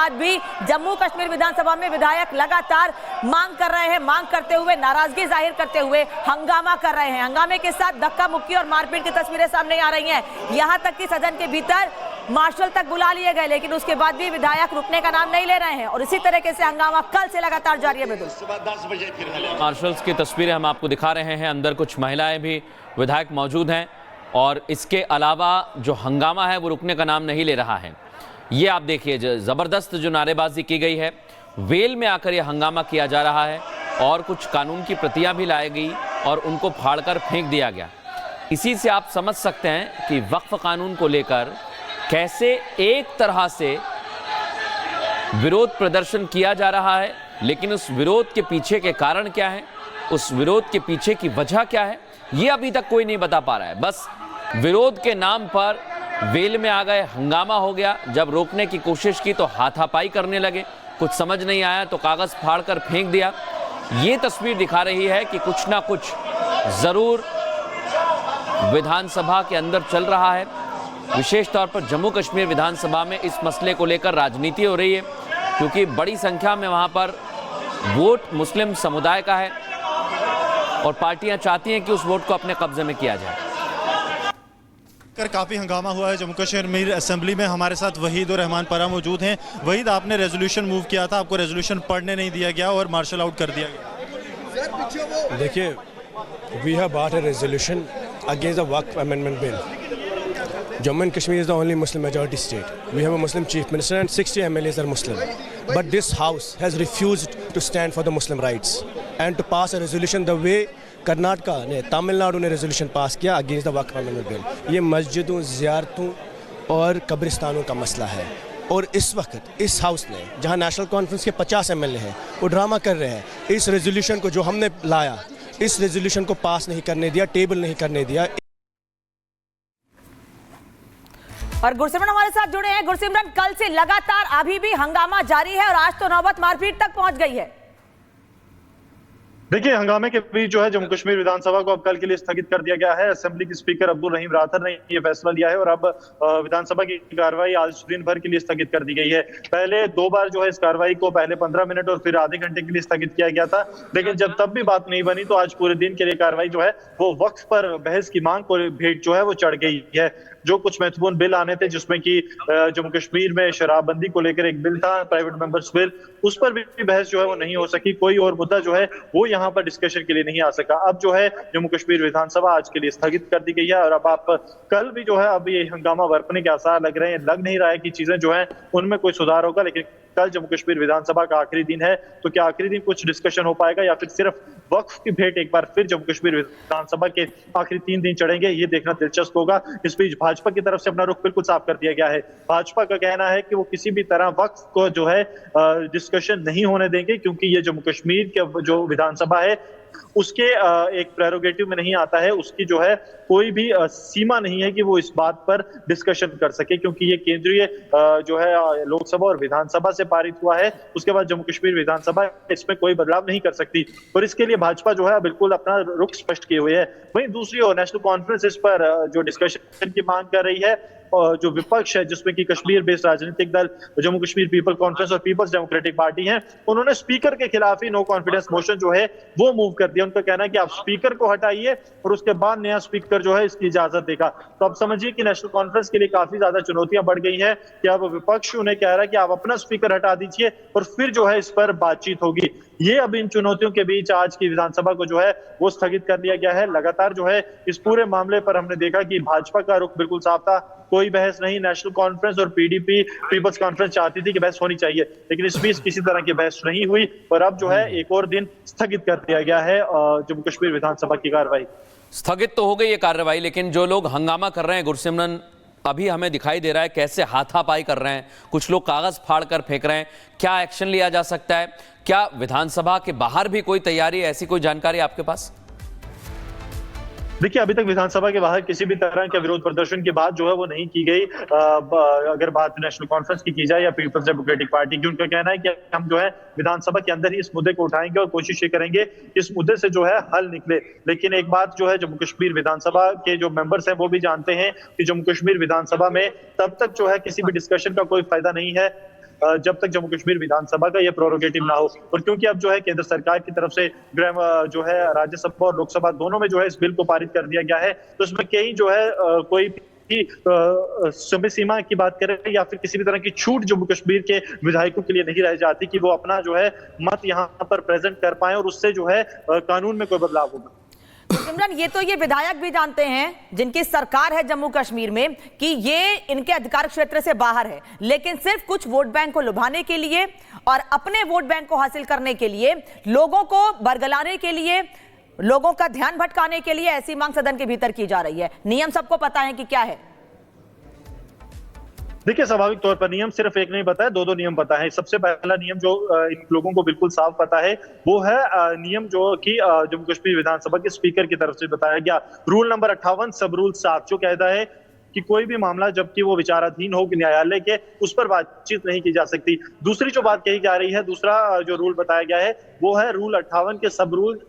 बाद भी जम्मू कश्मीर विधानसभा में विधायक लगातार मांग कर रहे हैं, मांग करते हुए, नाराजगी जाहिर करते हुए हंगामा कर रहे हैं। हंगामे के साथ धक्का मुक्की और मारपीट की तस्वीरें सामने आ रही हैं। यहां तक कि सदन के भीतर मार्शल तक बुला लिए गए, लेकिन उसके बाद भी विधायक रुकने का नाम नहीं ले रहे हैं और इसी तरीके से हंगामा कल से लगातार जारी है। मार्शल्स की तस्वीरें हम आपको दिखा रहे हैं, अंदर कुछ महिलाएं भी विधायक मौजूद हैं और इसके अलावा जो हंगामा है वो रुकने का नाम नहीं ले रहा है। ये आप देखिए, जबरदस्त जो नारेबाजी की गई है, वेल में आकर यह हंगामा किया जा रहा है और कुछ कानून की प्रतियां भी लाई गई और उनको फाड़कर फेंक दिया गया। इसी से आप समझ सकते हैं कि वक्फ कानून को लेकर कैसे एक तरह से विरोध प्रदर्शन किया जा रहा है, लेकिन उस विरोध के पीछे के कारण क्या है, उस विरोध के पीछे की वजह क्या है, ये अभी तक कोई नहीं बता पा रहा है। बस विरोध के नाम पर वेल में आ गए, हंगामा हो गया। जब रोकने की कोशिश की तो हाथापाई करने लगे, कुछ समझ नहीं आया तो कागज फाड़कर फेंक दिया। ये तस्वीर दिखा रही है कि कुछ ना कुछ जरूर विधानसभा के अंदर चल रहा है। विशेष तौर पर जम्मू कश्मीर विधानसभा में इस मसले को लेकर राजनीति हो रही है, क्योंकि बड़ी संख्या में वहां पर वोट मुस्लिम समुदाय का है और पार्टियां चाहती हैं कि उस वोट को अपने कब्जे में किया जाए। काफ़ी हंगामा हुआ है जम्मू कश्मीर असेंबली में। हमारे साथ वहीद और रहमान परा मौजूद हैं। वहीद, आपने रेजोल्यूशन मूव किया था, आपको रेजोल्यूशन पढ़ने नहीं दिया गया और मार्शल आउट कर दिया गया। देखिए, we have brought a resolution against the Waqf Amendment Bill. Jammu and Kashmir is the only Muslim majority state. We have a Muslim chief minister and 60 MLAs are Muslim. But this house has refused to stand for the Muslim rights and to pass a resolution the way Karnataka ने, तमिलनाडु ने resolution pass किया against the Waqf amendment bill. ये मस्जिदों, ज़ियारतों और कब्रिस्तानों का मसला है और इस वक्त इस हाउस ने, जहां नेशनल कॉन्फ्रेंस के 50 MLA हैं, वो ड्रामा कर रहे हैं। इस रेजोल्यूशन को जो हमने लाया, इस रेजोल्यूशन को पास नहीं करने दिया, टेबल नहीं करने दिया। और गुरसिमरन हमारे साथ जुड़े हैं। गुरसिमरन, कल से लगातार अभी भी हंगामा जारी है और आज तो नौबत मारपीट तक पहुंच गई है। देखिए, हंगामे के बीच जो है जम्मू कश्मीर विधानसभा को अब कल के लिए स्थगित कर दिया गया है। असेंबली के स्पीकर अब्दुल रहीम राथर ने यह फैसला लिया है और अब विधानसभा की कार्रवाई आज दिन भर के लिए स्थगित कर दी गई है। पहले 2 बार जो है इस कार्रवाई को पहले 15 मिनट और फिर आधे घंटे के लिए स्थगित किया गया था, लेकिन जब तब भी बात नहीं बनी तो आज पूरे दिन के लिए कार्रवाई जो है वो वक्फ पर बहस की मांग को भेंट जो है वो चढ़ गई है। जो कुछ महत्वपूर्ण बिल आने थे, जिसमें कि जम्मू कश्मीर में शराबबंदी को लेकर एक बिल था, प्राइवेट मेंबर्स बिल, उस पर भी बहस जो है वो नहीं हो सकी। कोई और मुद्दा जो है वो यहाँ पर डिस्कशन के लिए नहीं आ सका। अब जो है जम्मू कश्मीर विधानसभा आज के लिए स्थगित कर दी गई है और अब आप कल भी जो है अब ये हंगामा बरपने के आसार लग रहे हैं। लग नहीं रहा है कि चीजें जो है उनमें कोई सुधार होगा, लेकिन कल जम्मू कश्मीर विधानसभा का आखिरी दिन है, तो क्या आखिरी दिन कुछ डिस्कशन हो पाएगा या फिर सिर्फ वक्फ की भेंट एक बार फिर जम्मू कश्मीर विधानसभा के आखिरी 3 दिन चढ़ेंगे, ये देखना दिलचस्प होगा। इस बीच भाजपा की तरफ से अपना रुख बिल्कुल साफ कर दिया गया है। भाजपा का कहना है कि वो किसी भी तरह वक्फ को जो है डिस्कशन नहीं होने देंगे, क्योंकि ये जम्मू कश्मीर के जो विधानसभा है उसके एक प्रेरोगेटिव में नहीं आता है, उसकी जो है कोई भी सीमा नहीं है कि वो इस बात पर डिस्कशन कर सके, क्योंकि ये केंद्रीय जो है लोकसभा और विधानसभा से पारित हुआ है। उसके बाद जम्मू कश्मीर विधानसभा इसमें कोई बदलाव नहीं कर सकती और इसके लिए भाजपा जो है बिल्कुल अपना रुख स्पष्ट किए हुए है। वहीं दूसरी ओर नेशनल कॉन्फ्रेंस इस पर जो डिस्कशन की मांग कर रही है, और जो विपक्ष है जिसमें कि कश्मीर बेस्ड राजनीतिक दल जम्मू कश्मीर पीपल कॉन्फ्रेंस और पीपल्स डेमोक्रेटिक पार्टी है, उन्होंने स्पीकर के खिलाफ ही नो कॉन्फिडेंस मोशन जो है वो मूव कर दिया। उनका कहना है कि आप स्पीकर को हटाइए और उसके बाद नया स्पीकर जो है इसकी इजाजत देगा। तो आप समझिए कि नेशनल कॉन्फ्रेंस के लिए काफी ज्यादा चुनौतियां बढ़ गई हैं कि अब विपक्ष उन्हें कह रहा है कि आप अपना स्पीकर हटा दीजिए और फिर जो है इस पर बातचीत होगी। ये अब इन चुनौतियों के बीच आज की विधानसभा को जो है वो स्थगित कर दिया गया है। लगातार जो है इस पूरे मामले पर हमने देखा कि भाजपा का रुख बिल्कुल साफ था, कोई बहस नहीं। नेशनल कॉन्फ्रेंस और पीडीपी पीपल्स कॉन्फ्रेंस चाहती थी कि बहस होनी चाहिए, लेकिन इस बीच किसी तरह की बहस नहीं हुई और अब जो है एक और दिन स्थगित कर दिया गया है जम्मू कश्मीर विधानसभा की कार्रवाई। स्थगित तो हो गई ये कार्रवाई, लेकिन जो लोग हंगामा कर रहे हैं गुरसिमरन, अभी हमें दिखाई दे रहा है कैसे हाथापाई कर रहे हैं, कुछ लोग कागज फाड़ कर फेंक रहे हैं। क्या एक्शन लिया जा सकता है? क्या विधानसभा के बाहर भी कोई तैयारी है? ऐसी कोई जानकारी आपके पास? देखिए, अभी तक विधानसभा के बाहर किसी भी तरह के विरोध प्रदर्शन की बात जो है वो नहीं की गई। अगर बात नेशनल कॉन्फ्रेंस की जाए या पीपल्स डेमोक्रेटिक पार्टी की, उनका कहना है कि हम जो है विधानसभा के अंदर ही इस मुद्दे को उठाएंगे और कोशिश ये करेंगे इस मुद्दे से जो है हल निकले। लेकिन एक बात जो है जम्मू कश्मीर विधानसभा के जो मेंबर्स हैं वो भी जानते हैं कि जम्मू कश्मीर विधानसभा में तब तक जो है किसी भी डिस्कशन का कोई फायदा नहीं है जब तक जम्मू कश्मीर विधानसभा का ये प्रोरोगेटिव ना हो। और क्योंकि अब जो है केंद्र सरकार की तरफ से जो है राज्यसभा और लोकसभा दोनों में जो है इस बिल को पारित कर दिया गया है, तो इसमें कहीं जो है कोई की समय सीमा की बात करें या फिर किसी भी तरह की छूट जम्मू कश्मीर के विधायकों के लिए नहीं रह जाती कि वो अपना जो है मत यहाँ पर प्रेजेंट कर पाए और उससे जो है कानून में कोई बदलाव होगा। सिमरन, ये तो ये विधायक भी जानते हैं जिनकी सरकार है जम्मू कश्मीर में कि ये इनके अधिकार क्षेत्र से बाहर है, लेकिन सिर्फ कुछ वोट बैंक को लुभाने के लिए और अपने वोट बैंक को हासिल करने के लिए, लोगों को बरगलाने के लिए, लोगों का ध्यान भटकाने के लिए ऐसी मांग सदन के भीतर की जा रही है। नियम सबको पता है कि क्या है। देखिए, स्वाभाविक तौर पर नियम सिर्फ एक नहीं पता है, दो नियम पता है। सबसे पहला नियम जो इन लोगों को बिल्कुल साफ पता है वो है नियम जो कि जम्मू कश्मीर विधानसभा के स्पीकर की तरफ से बताया गया, रूल नंबर 58 सब रूल 7, जो कहता है कि कोई भी मामला जबकि वो विचाराधीन हो न्यायालय के, उस पर बातचीत नहीं की जा सकती। दूसरी जो बात कही जा रही है, दूसरा जो रूल बताया गया है वो है रूल 58 के सब रूल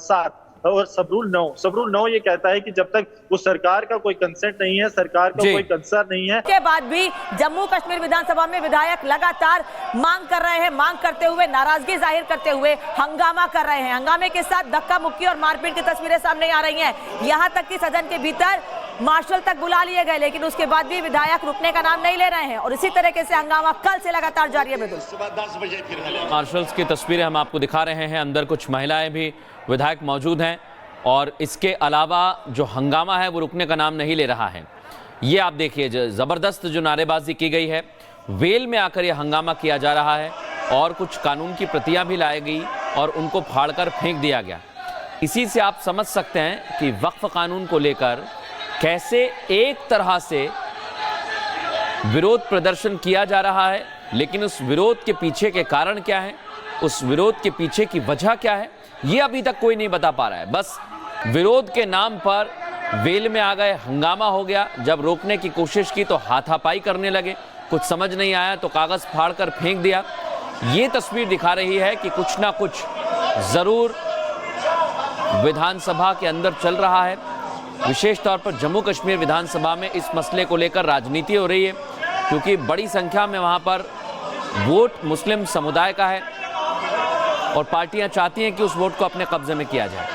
7 और सब रूल 9। सब रूल 9 ये कहता है कि जब तक वो सरकार का कोई कंसेंट नहीं है, सरकार का कोई कंसर्न नहीं है, के बाद भी जम्मू कश्मीर विधानसभा में विधायक लगातार मांग कर रहे हैं, मांग करते हुए, नाराजगी जाहिर करते हुए हंगामा कर रहे हैं। हंगामे के साथ धक्का मुक्की और मारपीट की तस्वीरें सामने आ रही हैं। यहां तक कि सदन के भीतर मार्शल तक बुला लिए गए, लेकिन उसके बाद भी विधायक रुकने का नाम नहीं ले रहे हैं और इसी तरीके से हंगामा कल से लगातार जारी है। मार्शल्स की तस्वीरें हम आपको दिखा रहे हैं, अंदर कुछ महिलाएं भी विधायक मौजूद हैं और इसके अलावा जो हंगामा है वो रुकने का नाम नहीं ले रहा है। ये आप देखिए, जबरदस्त जो नारेबाजी की गई है, वेल में आकर यह हंगामा किया जा रहा है और कुछ कानून की प्रतियां भी लाई गई और उनको फाड़कर फेंक दिया गया। इसी से आप समझ सकते हैं कि वक्फ कानून को लेकर कैसे एक तरह से विरोध प्रदर्शन किया जा रहा है, लेकिन उस विरोध के पीछे के कारण क्या है, उस विरोध के पीछे की वजह क्या है, ये अभी तक कोई नहीं बता पा रहा है। बस विरोध के नाम पर वेल में आ गए, हंगामा हो गया। जब रोकने की कोशिश की तो हाथापाई करने लगे, कुछ समझ नहीं आया तो कागज फाड़कर फेंक दिया। ये तस्वीर दिखा रही है कि कुछ ना कुछ जरूर विधानसभा के अंदर चल रहा है। विशेष तौर पर जम्मू कश्मीर विधानसभा में इस मसले को लेकर राजनीति हो रही है, क्योंकि बड़ी संख्या में वहां पर वोट मुस्लिम समुदाय का है और पार्टियां चाहती हैं कि उस वोट को अपने कब्जे में किया जाए।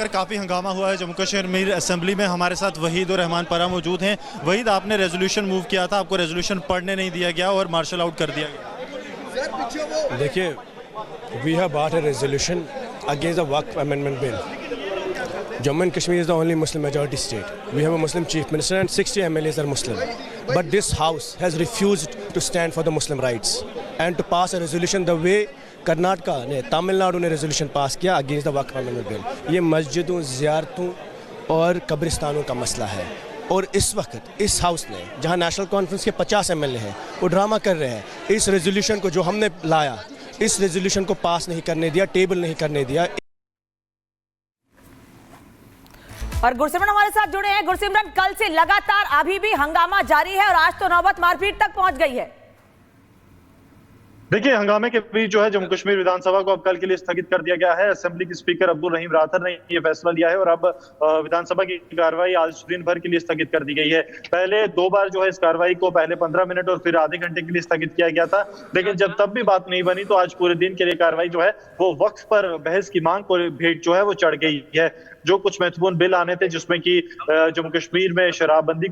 काफी हंगामा हुआ है जम्मू कश्मीर असेंबली में। हमारे साथ वहीद और रहमान परा मौजूद हैं। वहीद, आपने रेजोल्यूशन मूव किया था, आपको रेजोल्यूशन पढ़ने नहीं दिया गया और मार्शल आउट कर दिया गया। देखिए, we have brought a resolution against the Waqf Amendment Bill. Jammu and Kashmir is the only Muslim majority state. We have a Muslim chief minister and 60 MLAs are Muslim. But this house has refused to stand for the Muslim rights and to pass a resolution the way Karnataka ने, तमिलनाडु ने resolution pass किया against the Waqf amendment bill. ये मस्जिदों, ज़ियारतों और कब्रिस्तानों का मसला है और इस वक्त इस हाउस ने, जहां नेशनल कॉन्फ्रेंस के 50 MLA हैं, वो ड्रामा कर रहे हैं। इस रेजोल्यूशन को जो हमने लाया, इस रेजोल्यूशन को पास नहीं करने दिया, टेबल नहीं करने दिया। और गुरसिमरन हमारे साथ जुड़े हैं। गुरसिमरन, कल से लगातार अभी भी हंगामा जारी है और आज तो नौबत मारपीट तक पहुंच गई है। देखिए, हंगामे के बीच जो है जम्मू कश्मीर विधानसभा को अब कल के लिए स्थगित कर दिया गया है। असेंबली के स्पीकर अब्दुल रहीम राथर ने यह फैसला लिया है और अब विधानसभा की कार्रवाई आज दिन भर के लिए स्थगित कर दी गई है। पहले 2 बार जो है इस कार्रवाई को पहले 15 मिनट और फिर आधे घंटे के लिए स्थगित किया गया था, लेकिन जब तब भी बात नहीं बनी तो आज पूरे दिन के लिए कार्रवाई जो है वो वक्फ पर बहस की मांग को भेंट जो है वो चढ़ गई है। जो कुछ महत्वपूर्ण बिल आने थे, जिसमें कि जम्मू कश्मीर में शराबबंदी को